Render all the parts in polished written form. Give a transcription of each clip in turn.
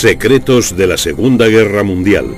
Secretos de la Segunda Guerra Mundial.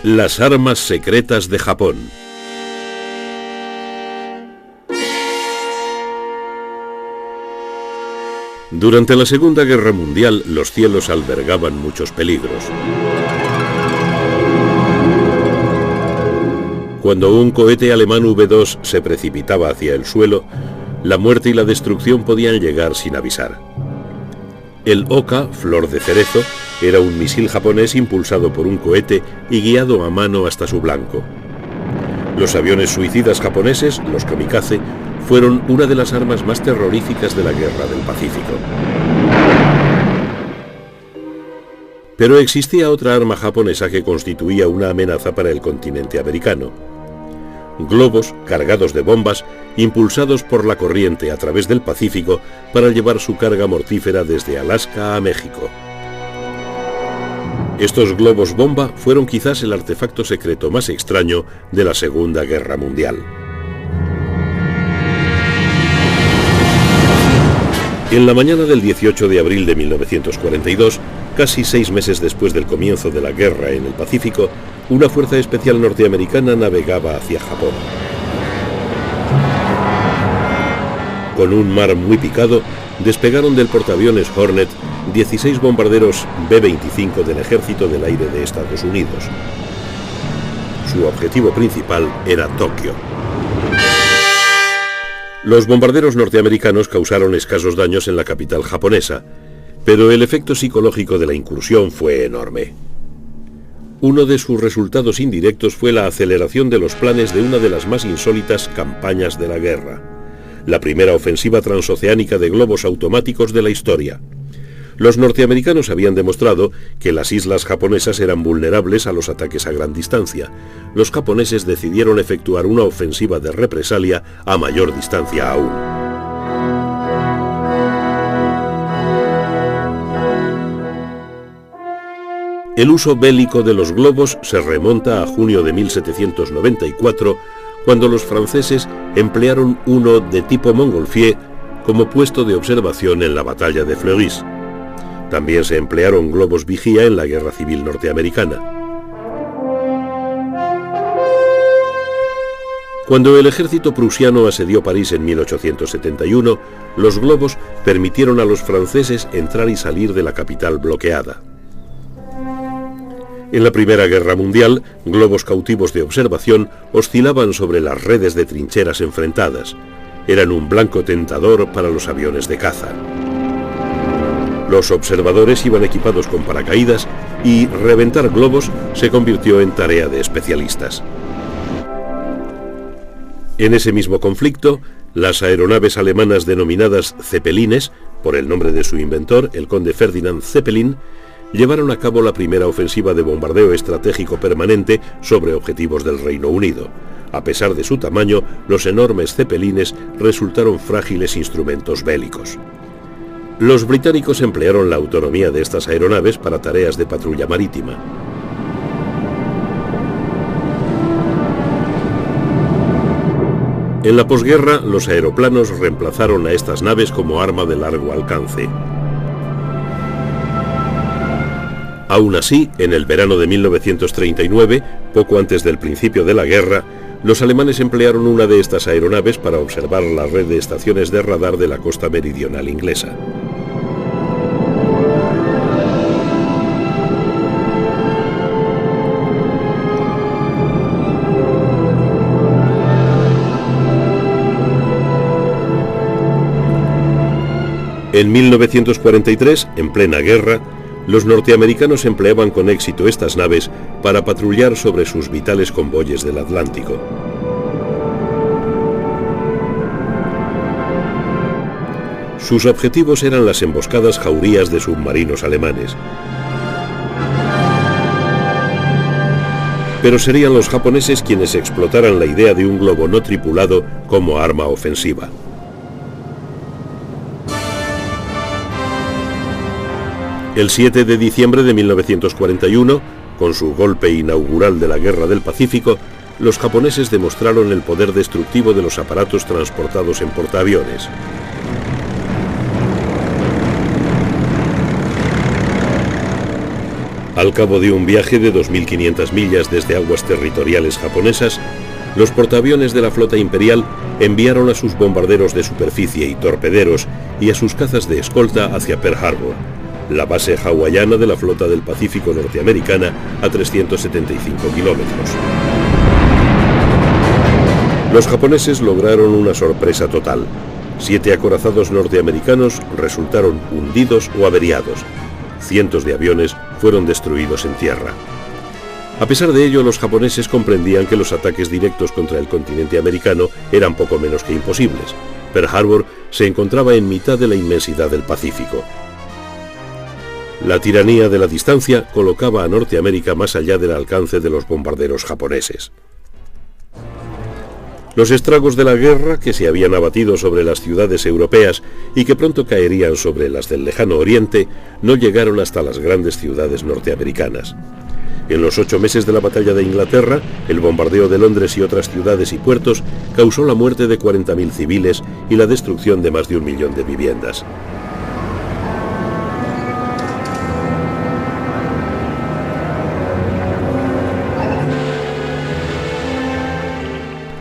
Las armas secretas de Japón. Durante la Segunda Guerra Mundial, los cielos albergaban muchos peligros. Cuando un cohete alemán V-2 se precipitaba hacia el suelo, la muerte y la destrucción podían llegar sin avisar. El Oka, flor de cerezo, era un misil japonés impulsado por un cohete y guiado a mano hasta su blanco. Los aviones suicidas japoneses, los kamikaze, fueron una de las armas más terroríficas de la Guerra del Pacífico. Pero existía otra arma japonesa que constituía una amenaza para el continente americano. Globos cargados de bombas, impulsados por la corriente a través del Pacífico para llevar su carga mortífera desde Alaska a México. Estos globos bomba fueron quizás el artefacto secreto más extraño de la Segunda Guerra Mundial. En la mañana del 18 de abril de 1942, casi 6 meses después del comienzo de la guerra en el Pacífico, una fuerza especial norteamericana navegaba hacia Japón. Con un mar muy picado, despegaron del portaaviones Hornet 16 bombarderos B-25 del Ejército del Aire de Estados Unidos. Su objetivo principal era Tokio. Los bombarderos norteamericanos causaron escasos daños en la capital japonesa, pero el efecto psicológico de la incursión fue enorme. Uno de sus resultados indirectos fue la aceleración de los planes de una de las más insólitas campañas de la guerra, la primera ofensiva transoceánica de globos automáticos de la historia. Los norteamericanos habían demostrado que las islas japonesas eran vulnerables a los ataques a gran distancia. Los japoneses decidieron efectuar una ofensiva de represalia a mayor distancia aún. El uso bélico de los globos se remonta a junio de 1794, cuando los franceses emplearon uno de tipo Montgolfier como puesto de observación en la batalla de Fleurus. También se emplearon globos vigía en la Guerra Civil Norteamericana. Cuando el ejército prusiano asedió París en 1871, los globos permitieron a los franceses entrar y salir de la capital bloqueada. En la Primera Guerra Mundial, globos cautivos de observación oscilaban sobre las redes de trincheras enfrentadas. Eran un blanco tentador para los aviones de caza. Los observadores iban equipados con paracaídas y reventar globos se convirtió en tarea de especialistas. En ese mismo conflicto, las aeronaves alemanas denominadas Zeppelines, por el nombre de su inventor, el conde Ferdinand Zeppelin, llevaron a cabo la primera ofensiva de bombardeo estratégico permanente sobre objetivos del Reino Unido. A pesar de su tamaño, los enormes Zeppelines resultaron frágiles instrumentos bélicos. Los británicos emplearon la autonomía de estas aeronaves para tareas de patrulla marítima. En la posguerra, los aeroplanos reemplazaron a estas naves como arma de largo alcance. Aún así, en el verano de 1939, poco antes del principio de la guerra, los alemanes emplearon una de estas aeronaves para observar la red de estaciones de radar de la costa meridional inglesa. En 1943, en plena guerra, los norteamericanos empleaban con éxito estas naves para patrullar sobre sus vitales convoyes del Atlántico. Sus objetivos eran las emboscadas jaurías de submarinos alemanes. Pero serían los japoneses quienes explotaran la idea de un globo no tripulado como arma ofensiva. El 7 de diciembre de 1941, con su golpe inaugural de la Guerra del Pacífico, los japoneses demostraron el poder destructivo de los aparatos transportados en portaaviones. Al cabo de un viaje de 2.500 millas desde aguas territoriales japonesas, los portaaviones de la flota imperial enviaron a sus bombarderos de superficie y torpederos y a sus cazas de escolta hacia Pearl Harbor, la base hawaiana de la flota del Pacífico norteamericana a 375 kilómetros. Los japoneses lograron una sorpresa total. 7 acorazados norteamericanos resultaron hundidos o averiados. Cientos de aviones fueron destruidos en tierra. A pesar de ello, los japoneses comprendían que los ataques directos contra el continente americano eran poco menos que imposibles. Pearl Harbor se encontraba en mitad de la inmensidad del Pacífico. La tiranía de la distancia colocaba a Norteamérica más allá del alcance de los bombarderos japoneses. Los estragos de la guerra, que se habían abatido sobre las ciudades europeas y que pronto caerían sobre las del lejano oriente, no llegaron hasta las grandes ciudades norteamericanas. En los 8 meses de la batalla de Inglaterra, el bombardeo de Londres y otras ciudades y puertos causó la muerte de 40.000 civiles y la destrucción de más de 1 millón de viviendas.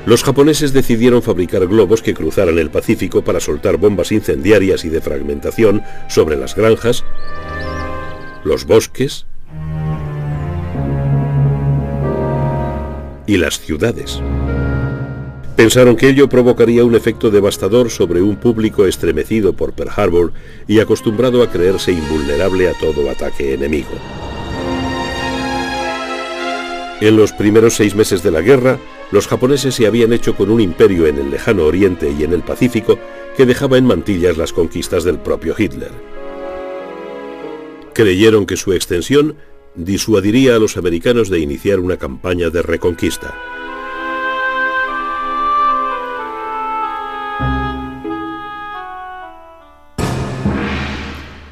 Los japoneses decidieron fabricar globos que cruzaran el Pacífico para soltar bombas incendiarias y de fragmentación sobre las granjas, los bosques y las ciudades. Pensaron que ello provocaría un efecto devastador sobre un público estremecido por Pearl Harbor y acostumbrado a creerse invulnerable a todo ataque enemigo. En los primeros 6 meses de la guerra, los japoneses se habían hecho con un imperio en el lejano oriente y en el Pacífico que dejaba en mantillas las conquistas del propio Hitler. Creyeron que su extensión disuadiría a los americanos de iniciar una campaña de reconquista.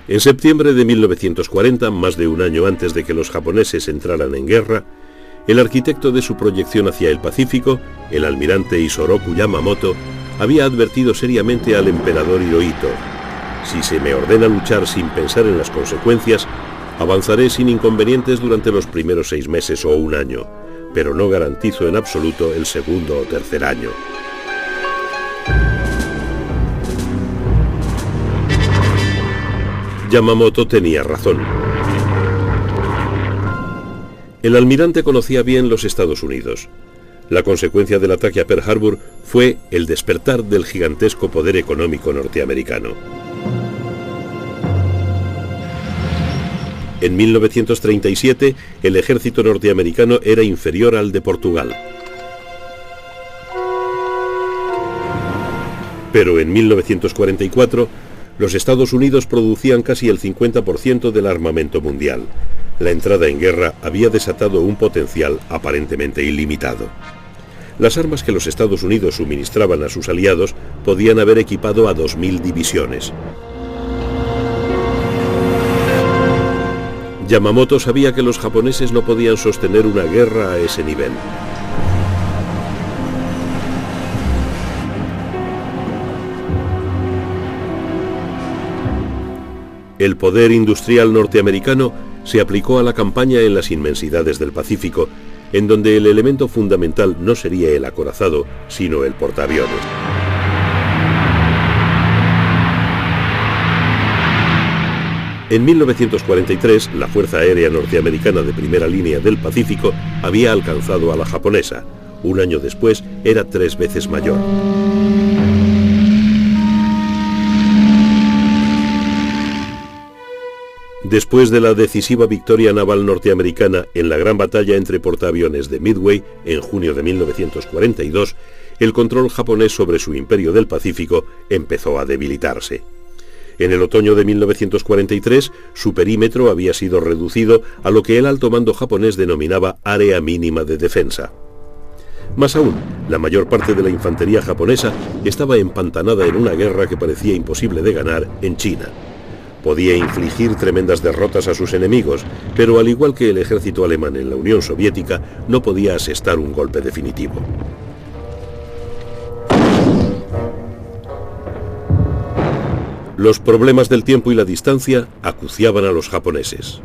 En septiembre de 1940, más de un año antes de que los japoneses entraran en guerra, el arquitecto de su proyección hacia el Pacífico, el almirante Isoroku Yamamoto, había advertido seriamente al emperador Hirohito: si se me ordena luchar sin pensar en las consecuencias, avanzaré sin inconvenientes durante los primeros 6 meses o 1 año, pero no garantizo en absoluto el segundo o tercer año. Yamamoto tenía razón. El almirante conocía bien los Estados Unidos. La consecuencia del ataque a Pearl Harbor fue el despertar del gigantesco poder económico norteamericano. En 1937, el ejército norteamericano era inferior al de Portugal. Pero en 1944, los Estados Unidos producían casi el 50% del armamento mundial. La entrada en guerra había desatado un potencial aparentemente ilimitado. Las armas que los Estados Unidos suministraban a sus aliados podían haber equipado a 2.000 divisiones. Yamamoto sabía que los japoneses no podían sostener una guerra a ese nivel. El poder industrial norteamericano se aplicó a la campaña en las inmensidades del Pacífico, en donde el elemento fundamental no sería el acorazado, sino el portaaviones. En 1943, la Fuerza Aérea Norteamericana de primera línea del Pacífico había alcanzado a la japonesa. 1 año después, era 3 veces mayor. Después de la decisiva victoria naval norteamericana en la gran batalla entre portaaviones de Midway en junio de 1942, el control japonés sobre su imperio del Pacífico empezó a debilitarse. En el otoño de 1943, su perímetro había sido reducido a lo que el alto mando japonés denominaba área mínima de defensa. Más aún, la mayor parte de la infantería japonesa estaba empantanada en una guerra que parecía imposible de ganar en China. Podía infligir tremendas derrotas a sus enemigos, pero al igual que el ejército alemán en la Unión Soviética, no podía asestar un golpe definitivo. Los problemas del tiempo y la distancia acuciaban a los japoneses.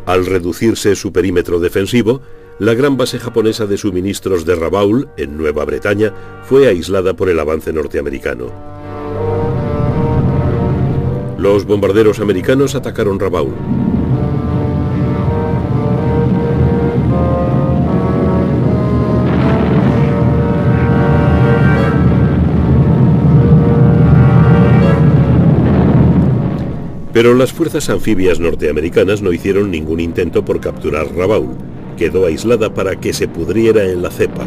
Al reducirse su perímetro defensivo, la gran base japonesa de suministros de Rabaul, en Nueva Bretaña, fue aislada por el avance norteamericano. Los bombarderos americanos atacaron Rabaul. Pero las fuerzas anfibias norteamericanas no hicieron ningún intento por capturar Rabaul. Quedó aislada para que se pudriera en la cepa.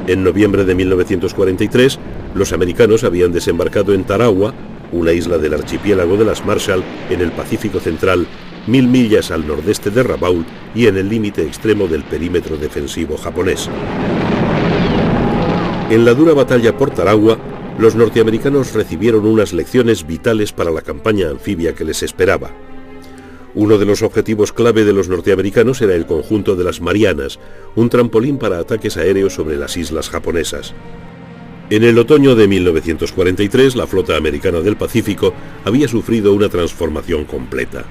En noviembre de 1943, los americanos habían desembarcado en Tarawa, una isla del archipiélago de las Marshall, en el Pacífico Central, 1000 millas al nordeste de Rabaul y en el límite extremo del perímetro defensivo japonés. En la dura batalla por Tarawa, los norteamericanos recibieron unas lecciones vitales para la campaña anfibia que les esperaba. Uno de los objetivos clave de los norteamericanos era el conjunto de las Marianas, un trampolín para ataques aéreos sobre las islas japonesas. En el otoño de 1943, la flota americana del Pacífico había sufrido una transformación completa.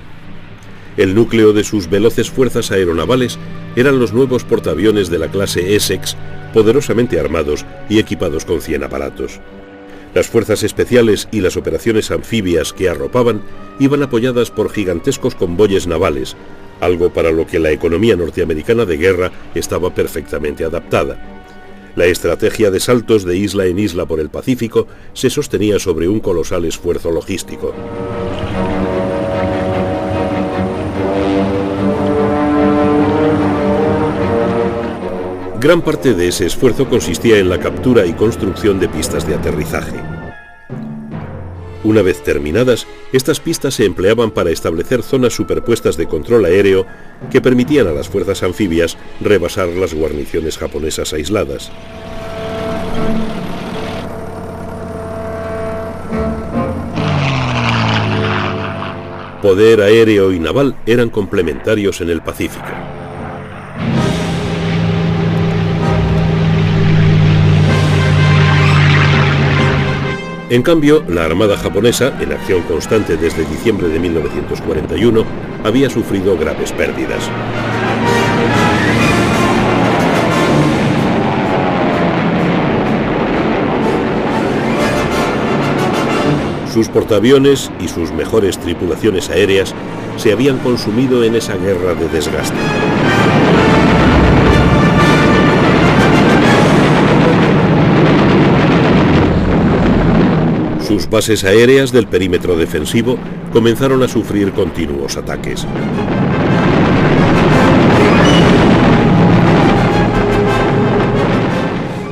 El núcleo de sus veloces fuerzas aeronavales eran los nuevos portaaviones de la clase Essex, poderosamente armados y equipados con 100 aparatos. Las fuerzas especiales y las operaciones anfibias que arropaban iban apoyadas por gigantescos convoyes navales, algo para lo que la economía norteamericana de guerra estaba perfectamente adaptada. La estrategia de saltos de isla en isla por el Pacífico se sostenía sobre un colosal esfuerzo logístico. Gran parte de ese esfuerzo consistía en la captura y construcción de pistas de aterrizaje. Una vez terminadas, estas pistas se empleaban para establecer zonas superpuestas de control aéreo que permitían a las fuerzas anfibias rebasar las guarniciones japonesas aisladas. Poder aéreo y naval eran complementarios en el Pacífico. En cambio, la Armada japonesa, en acción constante desde diciembre de 1941, había sufrido graves pérdidas. Sus portaaviones y sus mejores tripulaciones aéreas se habían consumido en esa guerra de desgaste. Sus bases aéreas del perímetro defensivo comenzaron a sufrir continuos ataques.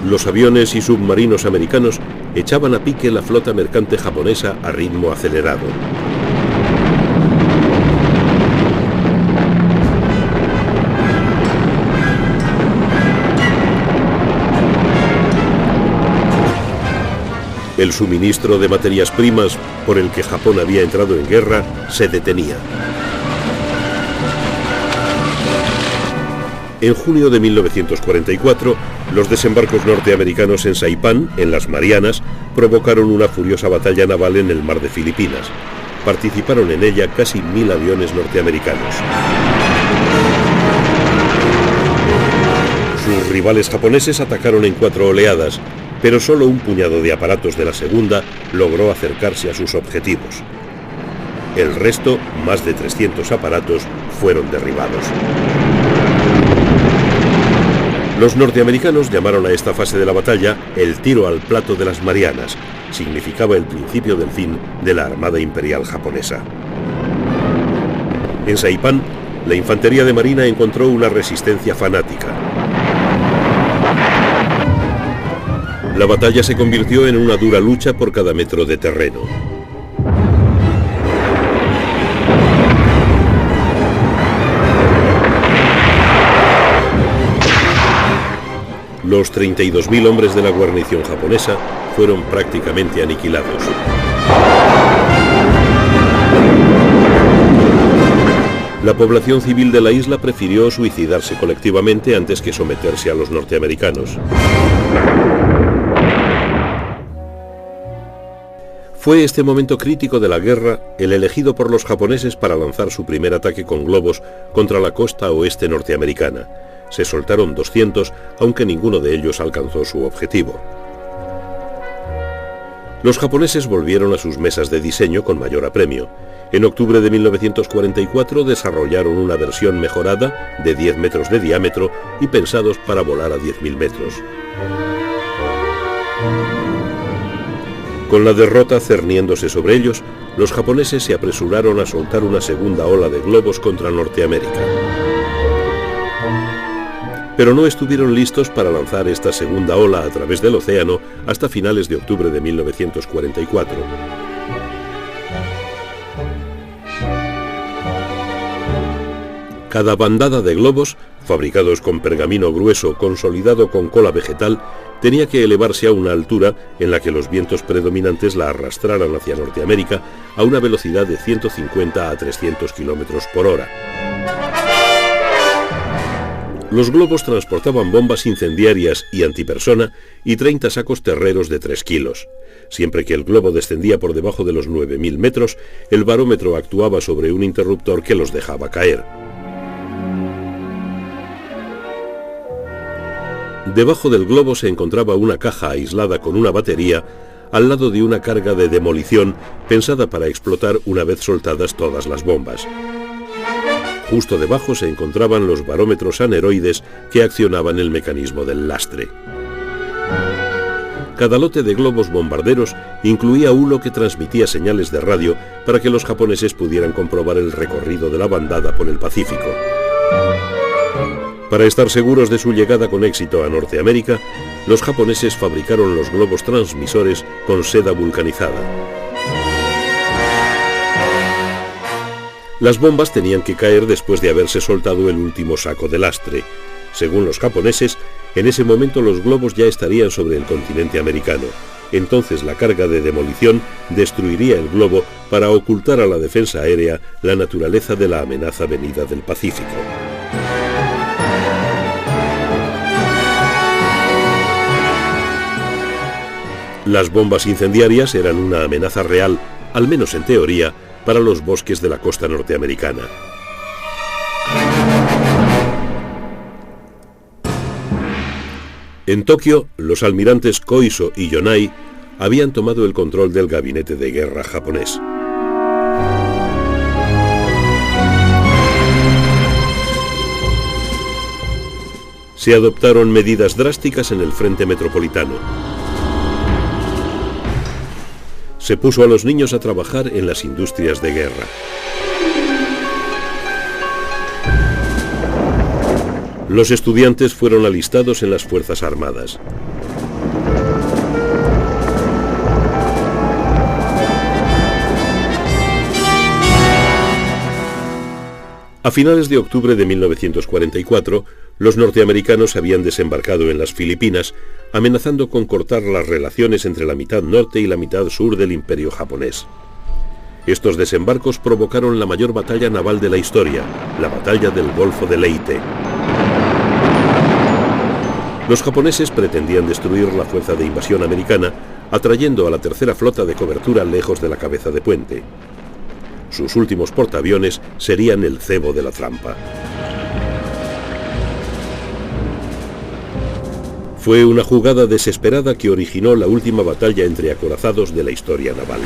Los aviones y submarinos americanos echaban a pique la flota mercante japonesa a ritmo acelerado. El suministro de materias primas por el que Japón había entrado en guerra se detenía. En junio de 1944, los desembarcos norteamericanos en Saipán, en las Marianas, provocaron una furiosa batalla naval en el mar de Filipinas. Participaron en ella casi 1000 aviones norteamericanos. Sus rivales japoneses atacaron en 4 oleadas, pero solo un puñado de aparatos de la segunda logró acercarse a sus objetivos. El resto, más de 300 aparatos, fueron derribados. Los norteamericanos llamaron a esta fase de la batalla el tiro al plato de las Marianas. Significaba el principio del fin de la Armada Imperial japonesa. En Saipán, la infantería de marina encontró una resistencia fanática. La batalla se convirtió en una dura lucha por cada metro de terreno. Los 32.000 hombres de la guarnición japonesa fueron prácticamente aniquilados. La población civil de la isla prefirió suicidarse colectivamente antes que someterse a los norteamericanos. Fue este momento crítico de la guerra el elegido por los japoneses para lanzar su primer ataque con globos contra la costa oeste norteamericana. Se soltaron 200, aunque ninguno de ellos alcanzó su objetivo. Los japoneses volvieron a sus mesas de diseño con mayor apremio. En octubre de 1944 desarrollaron una versión mejorada de 10 metros de diámetro y pensados para volar a 10.000 metros. Con la derrota cerniéndose sobre ellos, los japoneses se apresuraron a soltar una segunda ola de globos contra Norteamérica. Pero no estuvieron listos para lanzar esta segunda ola a través del océano hasta finales de octubre de 1944. Cada bandada de globos, fabricados con pergamino grueso consolidado con cola vegetal, tenía que elevarse a una altura en la que los vientos predominantes la arrastraran hacia Norteamérica a una velocidad de 150 a 300 km por hora. Los globos transportaban bombas incendiarias y antipersona y 30 sacos terreros de 3 kilos. Siempre que el globo descendía por debajo de los 9.000 metros, el barómetro actuaba sobre un interruptor que los dejaba caer. Debajo del globo se encontraba una caja aislada con una batería al lado de una carga de demolición pensada para explotar una vez soltadas todas las bombas. Justo debajo se encontraban los barómetros aneroides que accionaban el mecanismo del lastre. Cada lote de globos bombarderos incluía uno que transmitía señales de radio para que los japoneses pudieran comprobar el recorrido de la bandada por el Pacífico. Para estar seguros de su llegada con éxito a Norteamérica, los japoneses fabricaron los globos transmisores con seda vulcanizada. Las bombas tenían que caer después de haberse soltado el último saco de lastre. Según los japoneses, en ese momento los globos ya estarían sobre el continente americano. Entonces la carga de demolición destruiría el globo para ocultar a la defensa aérea la naturaleza de la amenaza venida del Pacífico. Las bombas incendiarias eran una amenaza real, al menos en teoría, para los bosques de la costa norteamericana. En Tokio, los almirantes Koiso y Yonai habían tomado el control del gabinete de guerra japonés. Se adoptaron medidas drásticas en el frente metropolitano. Se puso a los niños a trabajar en las industrias de guerra. Los estudiantes fueron alistados en las Fuerzas Armadas. A finales de octubre de 1944, los norteamericanos habían desembarcado en las Filipinas, amenazando con cortar las relaciones entre la mitad norte y la mitad sur del imperio japonés. Estos desembarcos provocaron la mayor batalla naval de la historia, la batalla del Golfo de Leyte. Los japoneses pretendían destruir la fuerza de invasión americana, atrayendo a la tercera flota de cobertura lejos de la cabeza de puente. Sus últimos portaaviones serían el cebo de la trampa. Fue una jugada desesperada que originó la última batalla entre acorazados de la historia naval.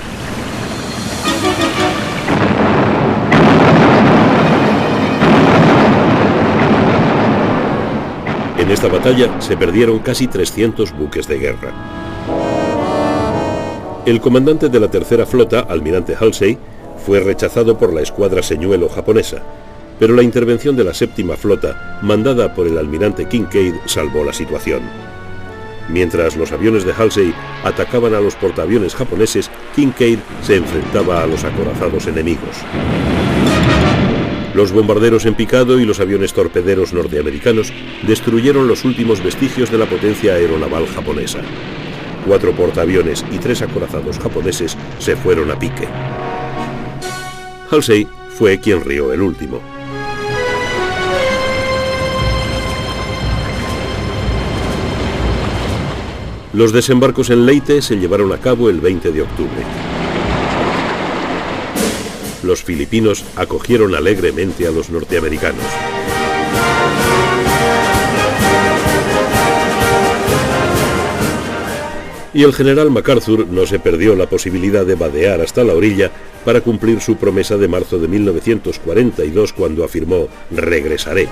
En esta batalla se perdieron casi 300 buques de guerra. El comandante de la tercera flota, almirante Halsey, fue rechazado por la escuadra señuelo japonesa. pero la intervención de la séptima flota, mandada por el almirante Kinkaid, salvó la situación. Mientras los aviones de Halsey atacaban a los portaaviones japoneses, Kinkaid se enfrentaba a los acorazados enemigos. Los bombarderos en picado y los aviones torpederos norteamericanos destruyeron los últimos vestigios de la potencia aeronaval japonesa. 4 portaaviones y 3 acorazados japoneses se fueron a pique. Halsey fue quien rió el último. Los desembarcos en Leyte se llevaron a cabo el 20 de octubre. Los filipinos acogieron alegremente a los norteamericanos. Y el general MacArthur no se perdió la posibilidad de vadear hasta la orilla para cumplir su promesa de marzo de 1942 cuando afirmó «regresaré».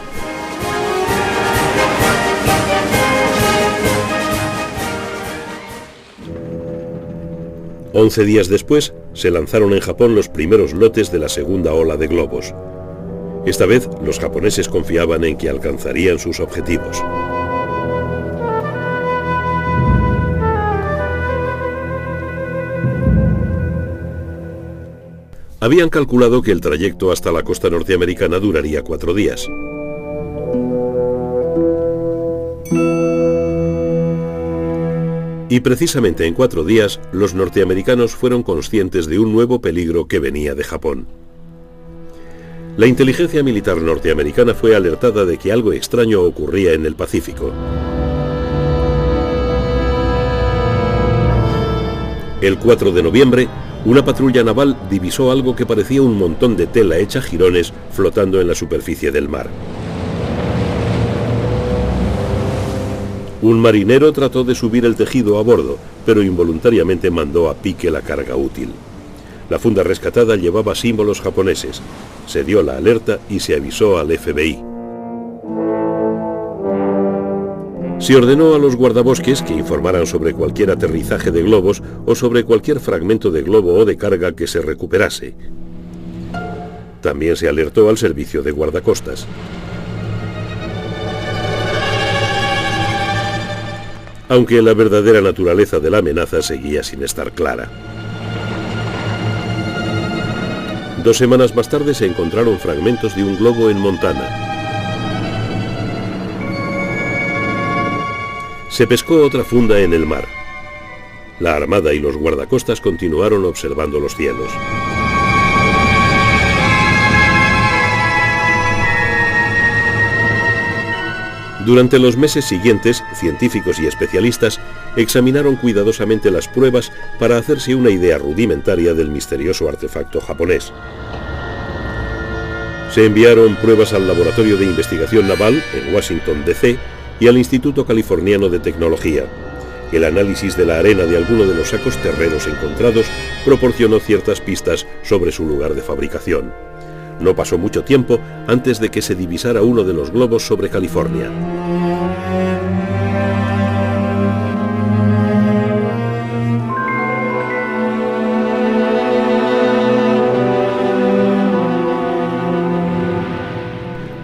11 días después, se lanzaron en Japón los primeros lotes de la segunda ola de globos. Esta vez, los japoneses confiaban en que alcanzarían sus objetivos. Habían calculado que el trayecto hasta la costa norteamericana duraría 4 días. Y precisamente en 4 días, los norteamericanos fueron conscientes de un nuevo peligro que venía de Japón. La inteligencia militar norteamericana fue alertada de que algo extraño ocurría en el Pacífico. El 4 de noviembre, una patrulla naval divisó algo que parecía un montón de tela hecha jirones flotando en la superficie del mar. Un marinero trató de subir el tejido a bordo, pero involuntariamente mandó a pique la carga útil. La funda rescatada llevaba símbolos japoneses. Se dio la alerta y se avisó al FBI. Se ordenó a los guardabosques que informaran sobre cualquier aterrizaje de globos o sobre cualquier fragmento de globo o de carga que se recuperase. También se alertó al servicio de guardacostas. Aunque la verdadera naturaleza de la amenaza seguía sin estar clara. 2 semanas más tarde se encontraron fragmentos de un globo en Montana. Se pescó otra funda en el mar. La Armada y los guardacostas continuaron observando los cielos. Durante los meses siguientes, científicos y especialistas examinaron cuidadosamente las pruebas para hacerse una idea rudimentaria del misterioso artefacto japonés. Se enviaron pruebas al Laboratorio de Investigación Naval en Washington, D.C. y al Instituto Californiano de Tecnología. El análisis de la arena de alguno de los sacos terreros encontrados proporcionó ciertas pistas sobre su lugar de fabricación. No pasó mucho tiempo antes de que se divisara uno de los globos sobre California.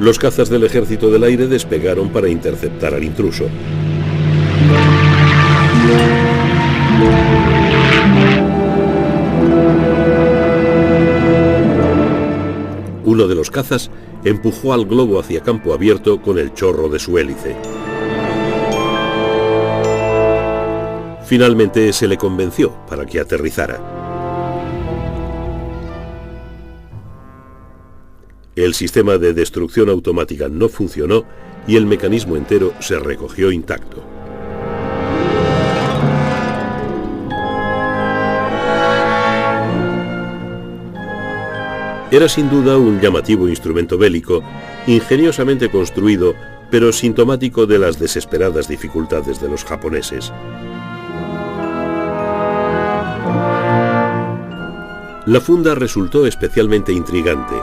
Los cazas del Ejército del Aire despegaron para interceptar al intruso. Uno de los cazas empujó al globo hacia campo abierto con el chorro de su hélice. Finalmente se le convenció para que aterrizara. El sistema de destrucción automática no funcionó y el mecanismo entero se recogió intacto. Era sin duda un llamativo instrumento bélico, ingeniosamente construido, pero sintomático de las desesperadas dificultades de los japoneses. La funda resultó especialmente intrigante.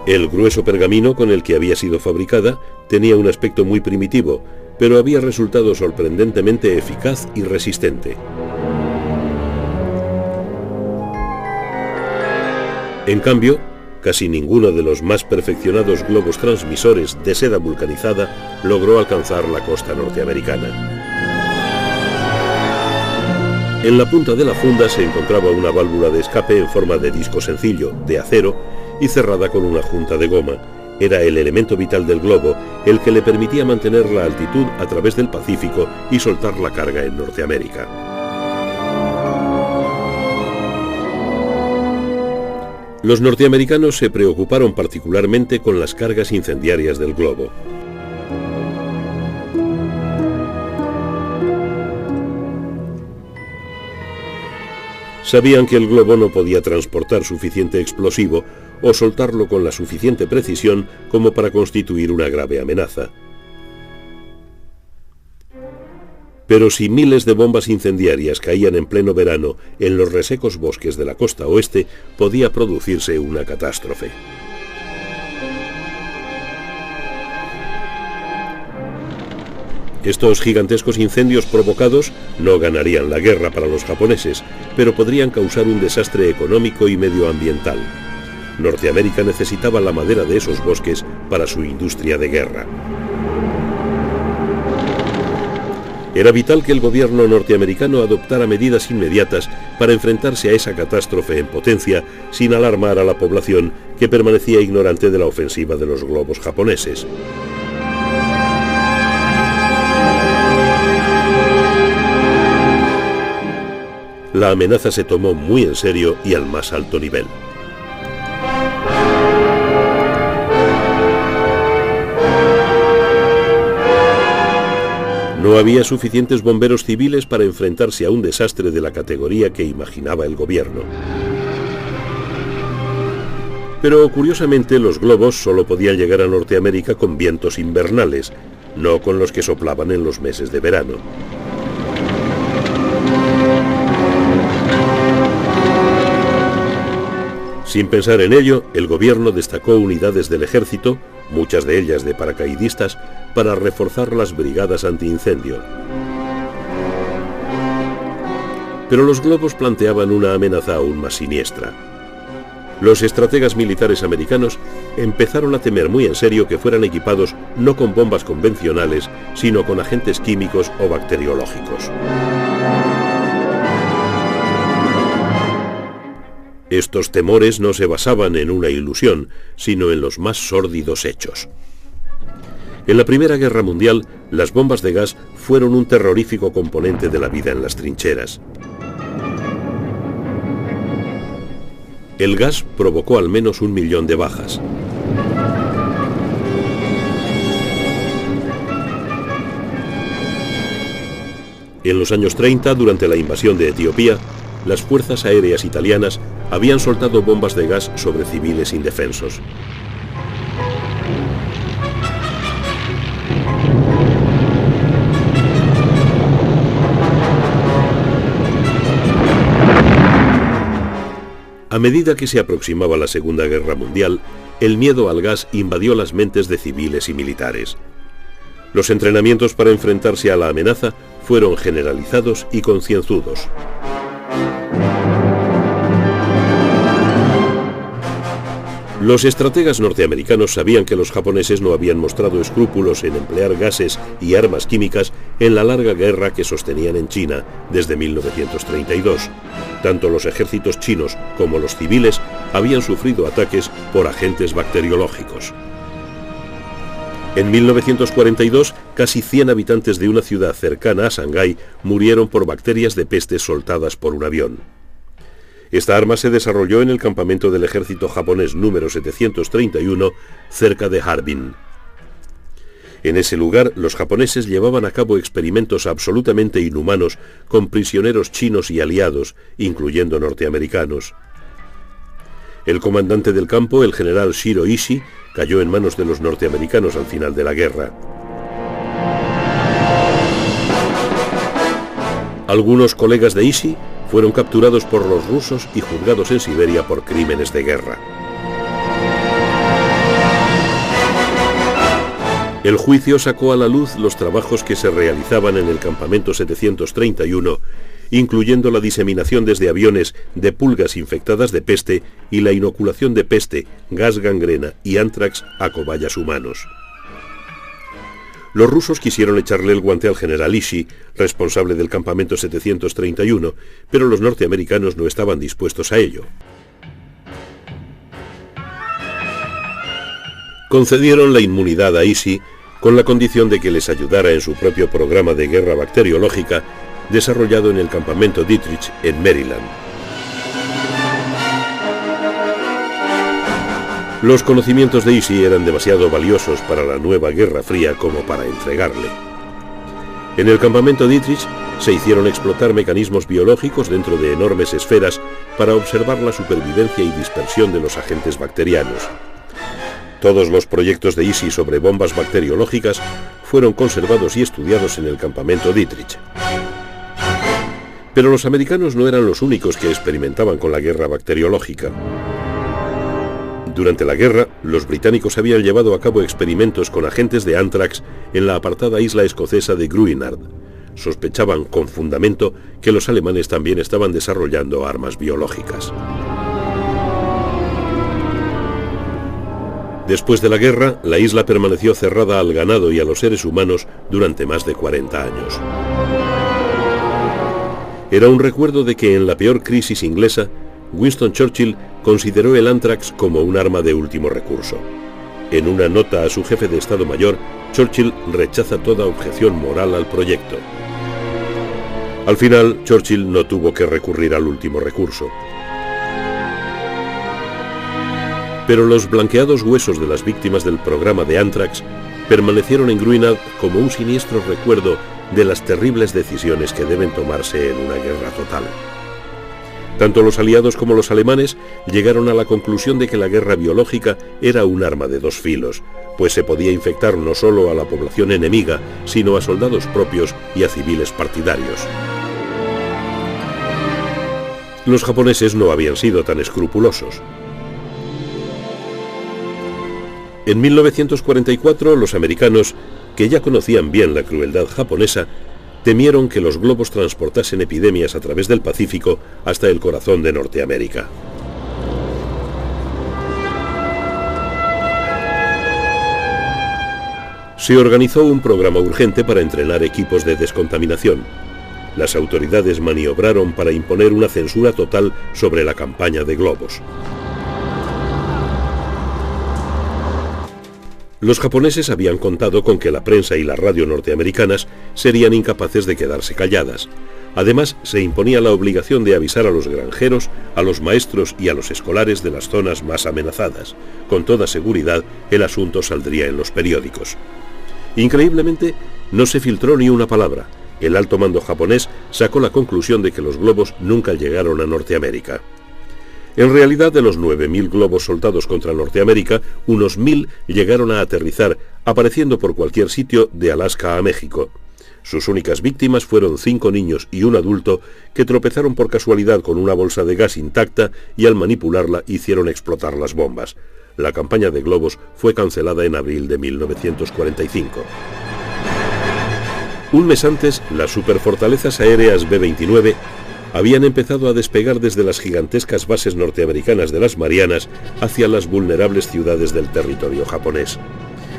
El grueso pergamino con el que había sido fabricada tenía un aspecto muy primitivo, pero había resultado sorprendentemente eficaz y resistente. En cambio, casi ninguno de los más perfeccionados globos transmisores de seda vulcanizada logró alcanzar la costa norteamericana. En la punta de la funda se encontraba una válvula de escape en forma de disco sencillo, de acero, y cerrada con una junta de goma. Era el elemento vital del globo, el que le permitía mantener la altitud a través del Pacífico y soltar la carga en Norteamérica. Los norteamericanos se preocuparon particularmente con las cargas incendiarias del globo. Sabían que el globo no podía transportar suficiente explosivo o soltarlo con la suficiente precisión como para constituir una grave amenaza. Pero si miles de bombas incendiarias caían en pleno verano en los resecos bosques de la costa oeste, podía producirse una catástrofe. Estos gigantescos incendios provocados no ganarían la guerra para los japoneses, pero podrían causar un desastre económico y medioambiental. Norteamérica necesitaba la madera de esos bosques para su industria de guerra. Era vital que el gobierno norteamericano adoptara medidas inmediatas para enfrentarse a esa catástrofe en potencia sin alarmar a la población que permanecía ignorante de la ofensiva de los globos japoneses. La amenaza se tomó muy en serio y al más alto nivel. No había suficientes bomberos civiles para enfrentarse a un desastre de la categoría que imaginaba el gobierno. Pero curiosamente los globos solo podían llegar a Norteamérica con vientos invernales, no con los que soplaban en los meses de verano. Sin pensar en ello, el gobierno destacó unidades del ejército, muchas de ellas de paracaidistas, para reforzar las brigadas antiincendio. Pero los globos planteaban una amenaza aún más siniestra. Los estrategas militares americanos empezaron a temer muy en serio que fueran equipados no con bombas convencionales, sino con agentes químicos o bacteriológicos. Estos temores no se basaban en una ilusión, sino en los más sórdidos hechos. En la Primera Guerra Mundial, las bombas de gas fueron un terrorífico componente de la vida en las trincheras. El gas provocó al menos 1 millón de bajas. En los años 30, durante la invasión de Etiopía, las fuerzas aéreas italianas habían soltado bombas de gas sobre civiles indefensos. A medida que se aproximaba la Segunda Guerra Mundial, el miedo al gas invadió las mentes de civiles y militares. Los entrenamientos para enfrentarse a la amenaza fueron generalizados y concienzudos. Los estrategas norteamericanos sabían que los japoneses no habían mostrado escrúpulos en emplear gases y armas químicas en la larga guerra que sostenían en China desde 1932. Tanto los ejércitos chinos como los civiles habían sufrido ataques por agentes bacteriológicos. En 1942, casi 100 habitantes de una ciudad cercana a Shanghái murieron por bacterias de peste soltadas por un avión. Esta arma se desarrolló en el campamento del ejército japonés número 731, cerca de Harbin. En ese lugar, los japoneses llevaban a cabo experimentos absolutamente inhumanos con prisioneros chinos y aliados, incluyendo norteamericanos. El comandante del campo, el general Shiro Ishii, cayó en manos de los norteamericanos al final de la guerra. Algunos colegas de Ishii fueron capturados por los rusos y juzgados en Siberia por crímenes de guerra. El juicio sacó a la luz los trabajos que se realizaban en el campamento 731 incluyendo la diseminación desde aviones de pulgas infectadas de peste y la inoculación de peste, gas gangrena y antrax a cobayas humanos. Los rusos quisieron echarle el guante al general Ishii, responsable del campamento 731, pero los norteamericanos no estaban dispuestos a ello. Concedieron la inmunidad a Ishii con la condición de que les ayudara en su propio programa de guerra bacteriológica desarrollado en el campamento Dietrich en Maryland. Los conocimientos de Ishii eran demasiado valiosos para la nueva Guerra Fría como para entregarle. En el campamento Dietrich se hicieron explotar mecanismos biológicos dentro de enormes esferas para observar la supervivencia y dispersión de los agentes bacterianos. Todos los proyectos de Ishii sobre bombas bacteriológicas fueron conservados y estudiados en el campamento Dietrich. Pero los americanos no eran los únicos que experimentaban con la guerra bacteriológica. Durante la guerra, los británicos habían llevado a cabo experimentos con agentes de antrax en la apartada isla escocesa de Gruinard. Sospechaban con fundamento que los alemanes también estaban desarrollando armas biológicas. Después de la guerra, la isla permaneció cerrada al ganado y a los seres humanos durante más de 40 años. Era un recuerdo de que en la peor crisis inglesa, Winston Churchill consideró el antrax como un arma de último recurso. En una nota a su jefe de Estado Mayor, Churchill rechaza toda objeción moral al proyecto. Al final, Churchill no tuvo que recurrir al último recurso. Pero los blanqueados huesos de las víctimas del programa de antrax permanecieron en Gruinard como un siniestro recuerdo de las terribles decisiones que deben tomarse en una guerra total. Tanto los aliados como los alemanes llegaron a la conclusión de que la guerra biológica era un arma de dos filos, pues se podía infectar no solo a la población enemiga, sino a soldados propios y a civiles partidarios. Los japoneses no habían sido tan escrupulosos. En 1944, los americanos, que ya conocían bien la crueldad japonesa, temieron que los globos transportasen epidemias a través del Pacífico hasta el corazón de Norteamérica. Se organizó un programa urgente para entrenar equipos de descontaminación. Las autoridades maniobraron para imponer una censura total sobre la campaña de globos. Los japoneses habían contado con que la prensa y la radio norteamericanas serían incapaces de quedarse calladas. Además, se imponía la obligación de avisar a los granjeros, a los maestros y a los escolares de las zonas más amenazadas. Con toda seguridad, el asunto saldría en los periódicos. Increíblemente, no se filtró ni una palabra. El alto mando japonés sacó la conclusión de que los globos nunca llegaron a Norteamérica. En realidad, de los 9.000 globos soltados contra Norteamérica, unos 1.000 llegaron a aterrizar, apareciendo por cualquier sitio de Alaska a México. Sus únicas víctimas fueron 5 niños y un adulto que tropezaron por casualidad con una bolsa de gas intacta y al manipularla hicieron explotar las bombas. La campaña de globos fue cancelada en abril de 1945. Un mes antes, las superfortalezas aéreas B-29 habían empezado a despegar desde las gigantescas bases norteamericanas de las Marianas hacia las vulnerables ciudades del territorio japonés.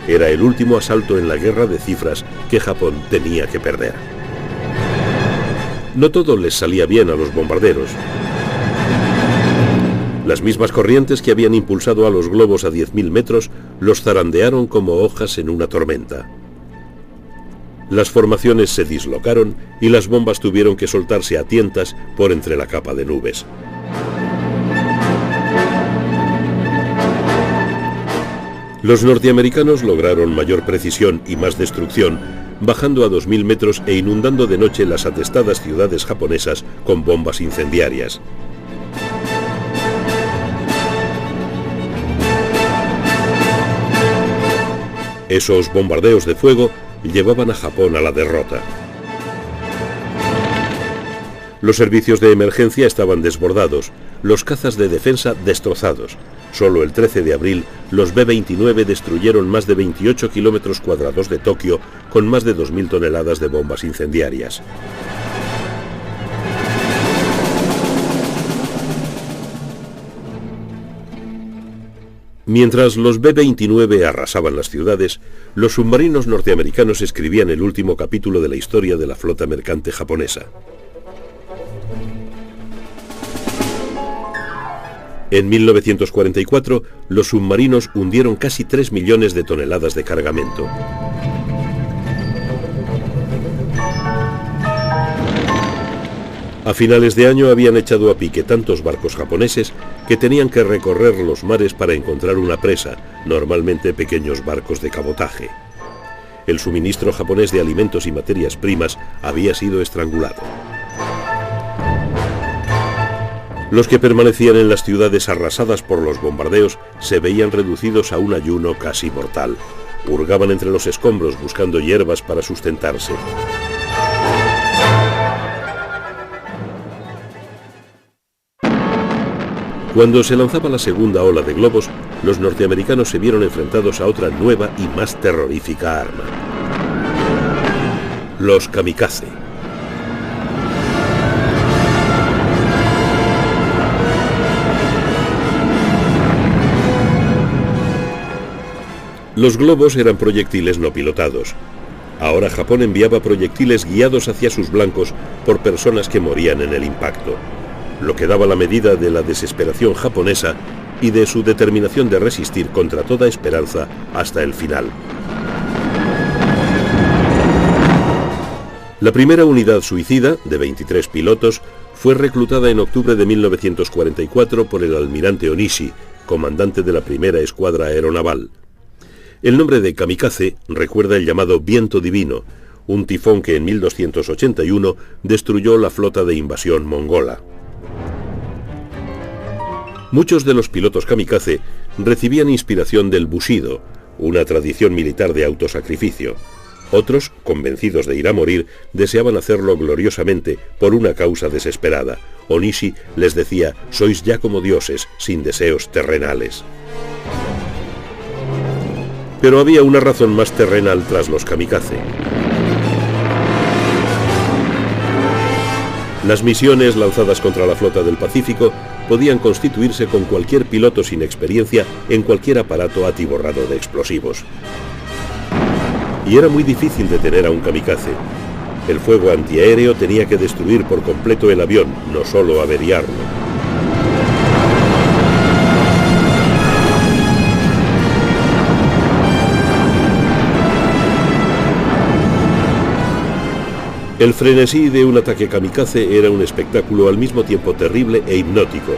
Era el último asalto en la guerra de cifras que Japón tenía que perder. No todo les salía bien a los bombarderos. Las mismas corrientes que habían impulsado a los globos a 10.000 metros los zarandearon como hojas en una tormenta. Las formaciones se dislocaron y las bombas tuvieron que soltarse a tientas por entre la capa de nubes. Los norteamericanos lograron mayor precisión y más destrucción, bajando a 2.000 metros e inundando de noche las atestadas ciudades japonesas con bombas incendiarias. Esos bombardeos de fuego llevaban a Japón a la derrota. Los servicios de emergencia estaban desbordados, los cazas de defensa destrozados. Solo el 13 de abril, los B-29 destruyeron más de 28 kilómetros cuadrados de Tokio con más de 2.000 toneladas de bombas incendiarias. Mientras los B-29 arrasaban las ciudades, los submarinos norteamericanos escribían el último capítulo de la historia de la flota mercante japonesa. En 1944, los submarinos hundieron casi 3 millones de toneladas de cargamento. A finales de año habían echado a pique tantos barcos japoneses que tenían que recorrer los mares para encontrar una presa, normalmente pequeños barcos de cabotaje. El suministro japonés de alimentos y materias primas había sido estrangulado. Los que permanecían en las ciudades arrasadas por los bombardeos se veían reducidos a un ayuno casi mortal. Hurgaban entre los escombros buscando hierbas para sustentarse. Cuando se lanzaba la segunda ola de globos, los norteamericanos se vieron enfrentados a otra nueva y más terrorífica arma: los kamikaze. Los globos eran proyectiles no pilotados. Ahora Japón enviaba proyectiles guiados hacia sus blancos por personas que morían en el impacto, lo que daba la medida de la desesperación japonesa y de su determinación de resistir contra toda esperanza hasta el final. La primera unidad suicida, de 23 pilotos, fue reclutada en octubre de 1944 por el almirante Onishi, comandante de la primera escuadra aeronaval. El nombre de kamikaze recuerda el llamado viento divino, un tifón que en 1281 destruyó la flota de invasión mongola. Muchos de los pilotos kamikaze recibían inspiración del bushido, una tradición militar de autosacrificio. Otros, convencidos de ir a morir, deseaban hacerlo gloriosamente por una causa desesperada. Onishi les decía: sois ya como dioses, sin deseos terrenales. Pero había una razón más terrenal tras los kamikaze. Las misiones lanzadas contra la flota del Pacífico podían constituirse con cualquier piloto sin experiencia en cualquier aparato atiborrado de explosivos. Y era muy difícil detener a un kamikaze. El fuego antiaéreo tenía que destruir por completo el avión, no solo averiarlo. El frenesí de un ataque kamikaze era un espectáculo al mismo tiempo terrible e hipnótico,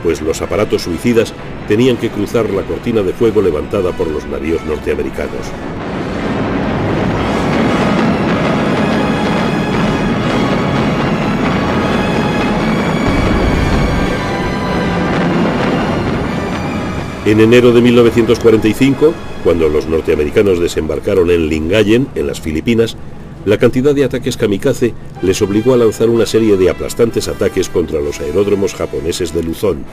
pues los aparatos suicidas tenían que cruzar la cortina de fuego levantada por los navíos norteamericanos. En enero de 1945, cuando los norteamericanos desembarcaron en Lingayen, en las Filipinas, la cantidad de ataques kamikaze les obligó a lanzar una serie de aplastantes ataques contra los aeródromos japoneses de Luzón.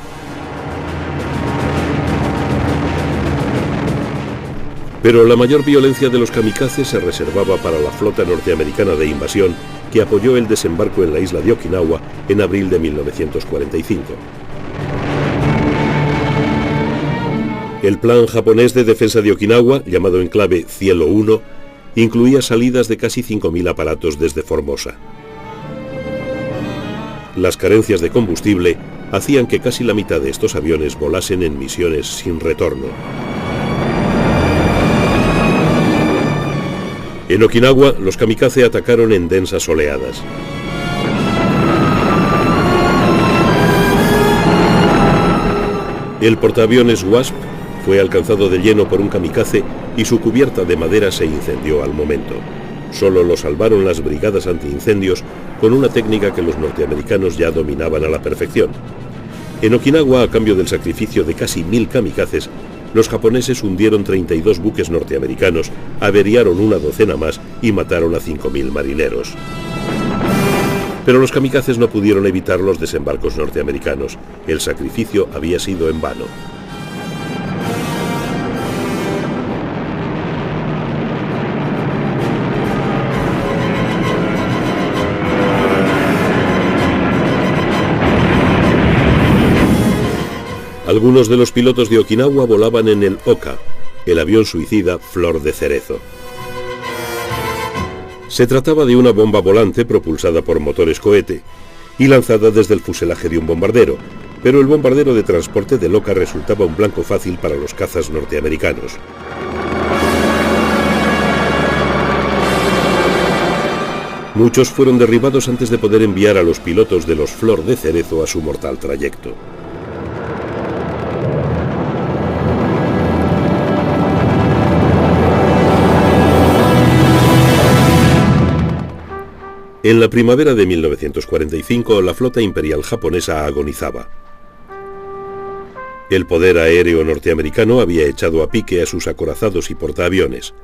Pero la mayor violencia de los kamikazes se reservaba para la flota norteamericana de invasión que apoyó el desembarco en la isla de Okinawa en abril de 1945. El plan japonés de defensa de Okinawa, llamado en clave Cielo 1, incluía salidas de casi 5.000 aparatos desde Formosa. Las carencias de combustible hacían que casi la mitad de estos aviones volasen en misiones sin retorno. En Okinawa, los kamikaze atacaron en densas oleadas. El portaaviones Wasp fue alcanzado de lleno por un kamikaze y su cubierta de madera se incendió al momento. Solo lo salvaron las brigadas antiincendios con una técnica que los norteamericanos ya dominaban a la perfección. En Okinawa, a cambio del sacrificio de casi 1000 kamikazes, los japoneses hundieron 32 buques norteamericanos, averiaron una docena más y mataron a 5.000 marineros. Pero los kamikazes no pudieron evitar los desembarcos norteamericanos. El sacrificio había sido en vano. Algunos de los pilotos de Okinawa volaban en el Oka, el avión suicida Flor de Cerezo. Se trataba de una bomba volante propulsada por motores cohete y lanzada desde el fuselaje de un bombardero, pero el bombardero de transporte del Oka resultaba un blanco fácil para los cazas norteamericanos. Muchos fueron derribados antes de poder enviar a los pilotos de los Flor de Cerezo a su mortal trayecto. En la primavera de 1945, la flota imperial japonesa agonizaba. El poder aéreo norteamericano había echado a pique a sus acorazados y portaaviones.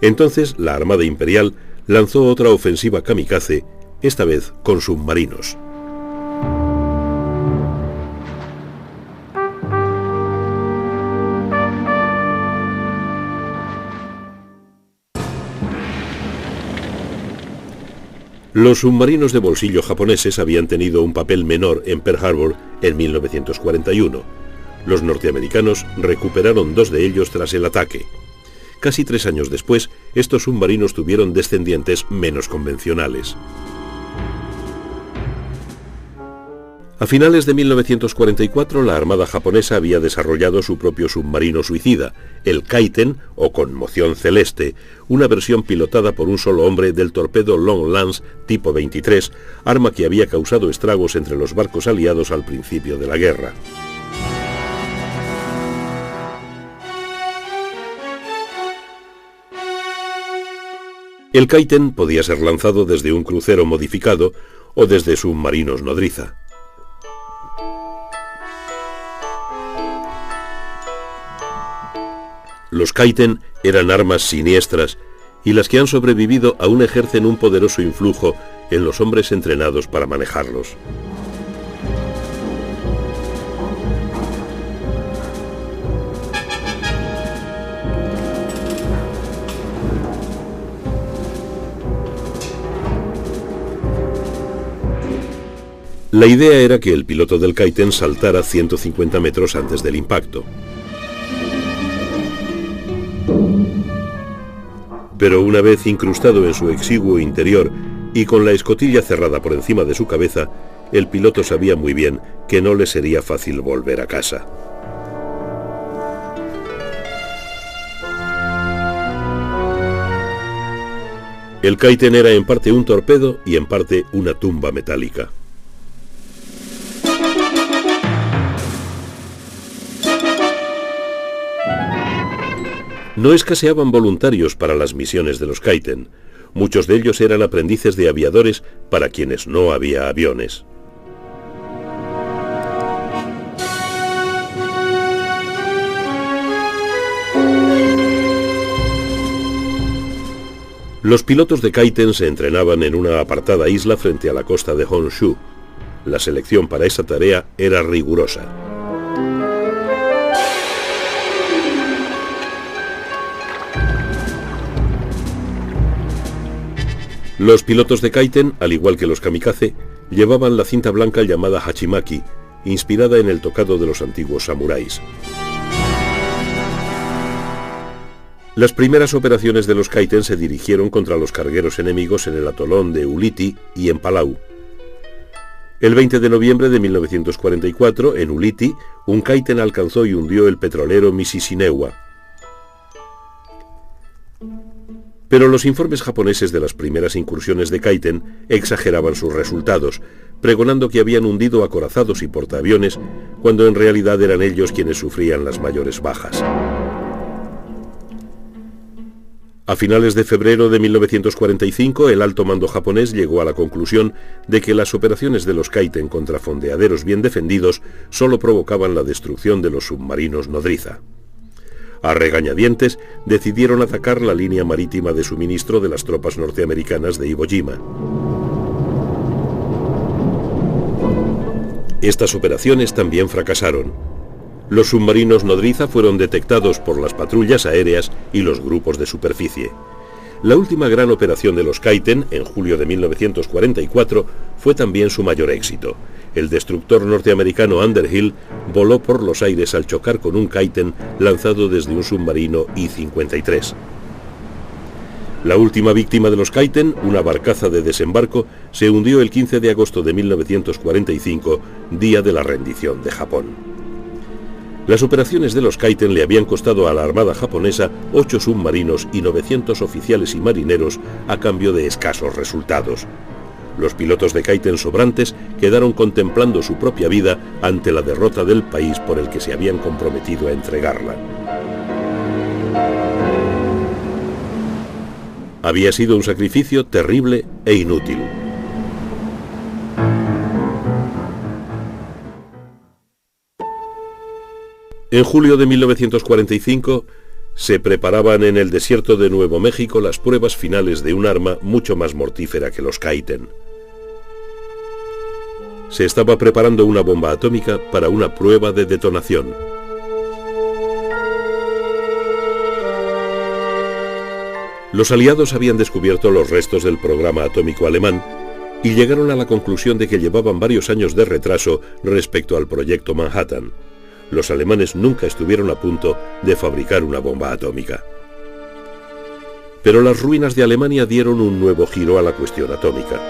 Entonces, la Armada Imperial lanzó otra ofensiva kamikaze, esta vez con submarinos. Los submarinos de bolsillo japoneses habían tenido un papel menor en Pearl Harbor en 1941. Los norteamericanos recuperaron 2 de ellos tras el ataque. Casi 3 años después, estos submarinos tuvieron descendientes menos convencionales. A finales de 1944, la Armada japonesa había desarrollado su propio submarino suicida, el Kaiten, o Conmoción Celeste, una versión pilotada por un solo hombre del torpedo Long Lance tipo 23, arma que había causado estragos entre los barcos aliados al principio de la guerra. El Kaiten podía ser lanzado desde un crucero modificado o desde submarinos nodriza. Los Kaiten eran armas siniestras y las que han sobrevivido aún ejercen un poderoso influjo en los hombres entrenados para manejarlos. La idea era que el piloto del Kaiten saltara 150 metros antes del impacto. Pero una vez incrustado en su exiguo interior y con la escotilla cerrada por encima de su cabeza, el piloto sabía muy bien que no le sería fácil volver a casa. El Kaiten era en parte un torpedo y en parte una tumba metálica. No escaseaban voluntarios para las misiones de los Kaiten. Muchos de ellos eran aprendices de aviadores para quienes no había aviones. Los pilotos de Kaiten se entrenaban en una apartada isla frente a la costa de Honshu. La selección para esa tarea era rigurosa. Los pilotos de Kaiten, al igual que los kamikaze, llevaban la cinta blanca llamada hachimaki, inspirada en el tocado de los antiguos samuráis. Las primeras operaciones de los Kaiten se dirigieron contra los cargueros enemigos en el atolón de Ulithi y en Palau. El 20 de noviembre de 1944, en Ulithi, un Kaiten alcanzó y hundió el petrolero Mississinewa. Pero los informes japoneses de las primeras incursiones de Kaiten exageraban sus resultados, pregonando que habían hundido acorazados y portaaviones, cuando en realidad eran ellos quienes sufrían las mayores bajas. A finales de febrero de 1945, el alto mando japonés llegó a la conclusión de que las operaciones de los Kaiten contra fondeaderos bien defendidos solo provocaban la destrucción de los submarinos nodriza. A regañadientes, decidieron atacar la línea marítima de suministro de las tropas norteamericanas de Iwo Jima. Estas operaciones también fracasaron. Los submarinos nodriza fueron detectados por las patrullas aéreas y los grupos de superficie. La última gran operación de los Kaiten, en julio de 1944, fue también su mayor éxito. El destructor norteamericano Underhill voló por los aires al chocar con un Kaiten lanzado desde un submarino I-53. La última víctima de los Kaiten, una barcaza de desembarco, se hundió el 15 de agosto de 1945, día de la rendición de Japón. Las operaciones de los Kaiten le habían costado a la Armada japonesa 8 submarinos y 900 oficiales y marineros a cambio de escasos resultados. Los pilotos de Kaiten sobrantes quedaron contemplando su propia vida ante la derrota del país por el que se habían comprometido a entregarla. Había sido un sacrificio terrible e inútil. En julio de 1945 se preparaban en el desierto de Nuevo México las pruebas finales de un arma mucho más mortífera que los Kaiten. Se estaba preparando una bomba atómica para una prueba de detonación. Los aliados habían descubierto los restos del programa atómico alemán y llegaron a la conclusión de que llevaban varios años de retraso respecto al proyecto Manhattan. Los alemanes nunca estuvieron a punto de fabricar una bomba atómica. Pero las ruinas de Alemania dieron un nuevo giro a la cuestión atómica.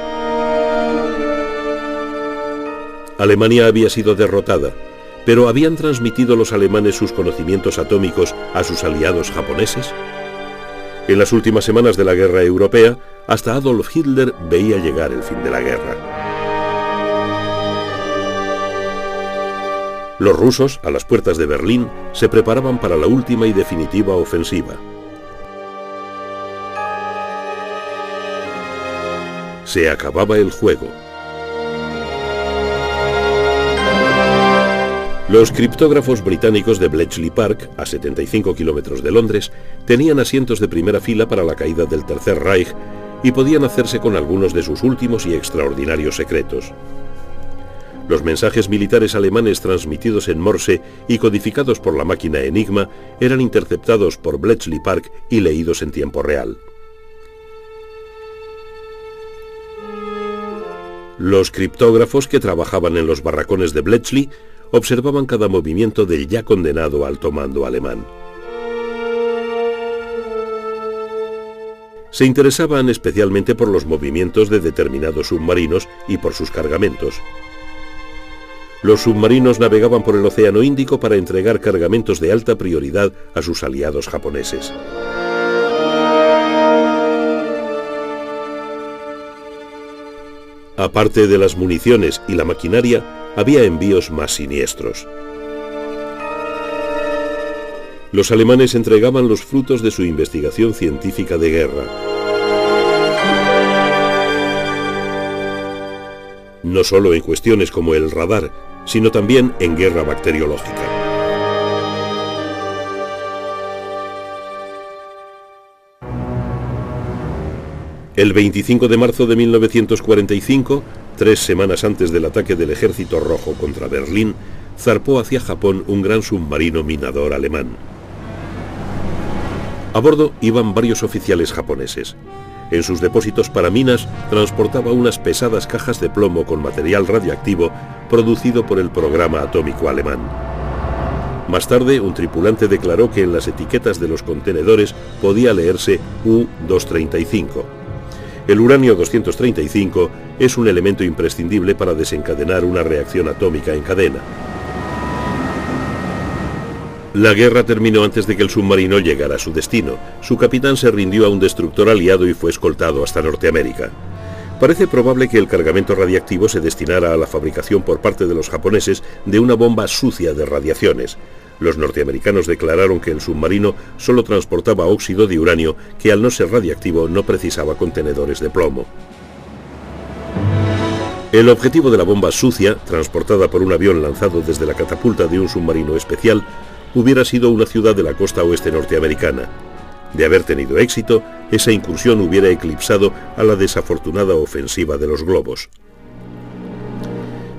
Alemania había sido derrotada, pero ¿habían transmitido los alemanes sus conocimientos atómicos a sus aliados japoneses? En las últimas semanas de la guerra europea, hasta Adolf Hitler veía llegar el fin de la guerra. Los rusos, a las puertas de Berlín, se preparaban para la última y definitiva ofensiva. Se acababa el juego. Los criptógrafos británicos de Bletchley Park, a 75 kilómetros de Londres, tenían asientos de primera fila para la caída del Tercer Reich y podían hacerse con algunos de sus últimos y extraordinarios secretos. Los mensajes militares alemanes transmitidos en Morse y codificados por la máquina Enigma eran interceptados por Bletchley Park y leídos en tiempo real. Los criptógrafos que trabajaban en los barracones de Bletchley observaban cada movimiento del ya condenado alto mando alemán. Se interesaban especialmente por los movimientos de determinados submarinos y por sus cargamentos. Los submarinos navegaban por el Océano Índico para entregar cargamentos de alta prioridad a sus aliados japoneses. Aparte de las municiones y la maquinaria, había envíos más siniestros. Los alemanes entregaban los frutos de su investigación científica de guerra. No solo en cuestiones como el radar, sino también en guerra bacteriológica. El 25 de marzo de 1945, 3 semanas antes del ataque del Ejército Rojo contra Berlín, zarpó hacia Japón un gran submarino minador alemán. A bordo iban varios oficiales japoneses. En sus depósitos para minas transportaba unas pesadas cajas de plomo con material radiactivo producido por el programa atómico alemán. Más tarde, un tripulante declaró que en las etiquetas de los contenedores podía leerse U-235. El uranio 235 es un elemento imprescindible para desencadenar una reacción atómica en cadena. La guerra terminó antes de que el submarino llegara a su destino. Su capitán se rindió a un destructor aliado y fue escoltado hasta Norteamérica. Parece probable que el cargamento radiactivo se destinara a la fabricación por parte de los japoneses de una bomba sucia de radiaciones. Los norteamericanos declararon que el submarino solo transportaba óxido de uranio, que al no ser radiactivo no precisaba contenedores de plomo. El objetivo de la bomba sucia, transportada por un avión lanzado desde la catapulta de un submarino especial, hubiera sido una ciudad de la costa oeste norteamericana. De haber tenido éxito, esa incursión hubiera eclipsado a la desafortunada ofensiva de los globos.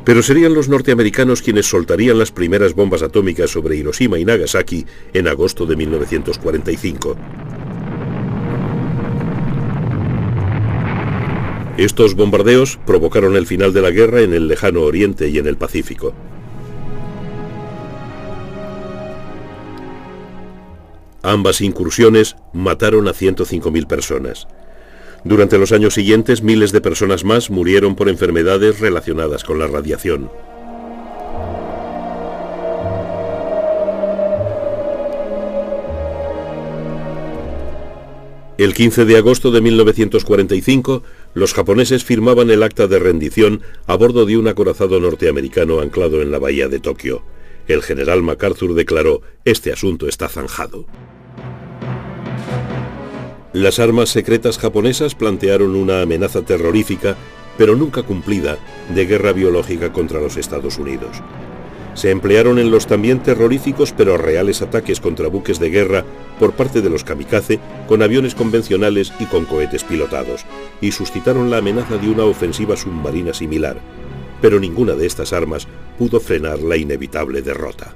Pero serían los norteamericanos quienes soltarían las primeras bombas atómicas sobre Hiroshima y Nagasaki en agosto de 1945. Estos bombardeos provocaron el final de la guerra en el lejano Oriente y en el Pacífico. Ambas incursiones mataron a 105.000 personas. Durante los años siguientes, miles de personas más murieron por enfermedades relacionadas con la radiación. El 15 de agosto de 1945, los japoneses firmaban el acta de rendición a bordo de un acorazado norteamericano anclado en la bahía de Tokio. El general MacArthur declaró: "Este asunto está zanjado". Las armas secretas japonesas plantearon una amenaza terrorífica, pero nunca cumplida, de guerra biológica contra los Estados Unidos. Se emplearon en los también terroríficos pero reales ataques contra buques de guerra por parte de los kamikaze, con aviones convencionales y con cohetes pilotados, y suscitaron la amenaza de una ofensiva submarina similar, pero ninguna de estas armas pudo frenar la inevitable derrota.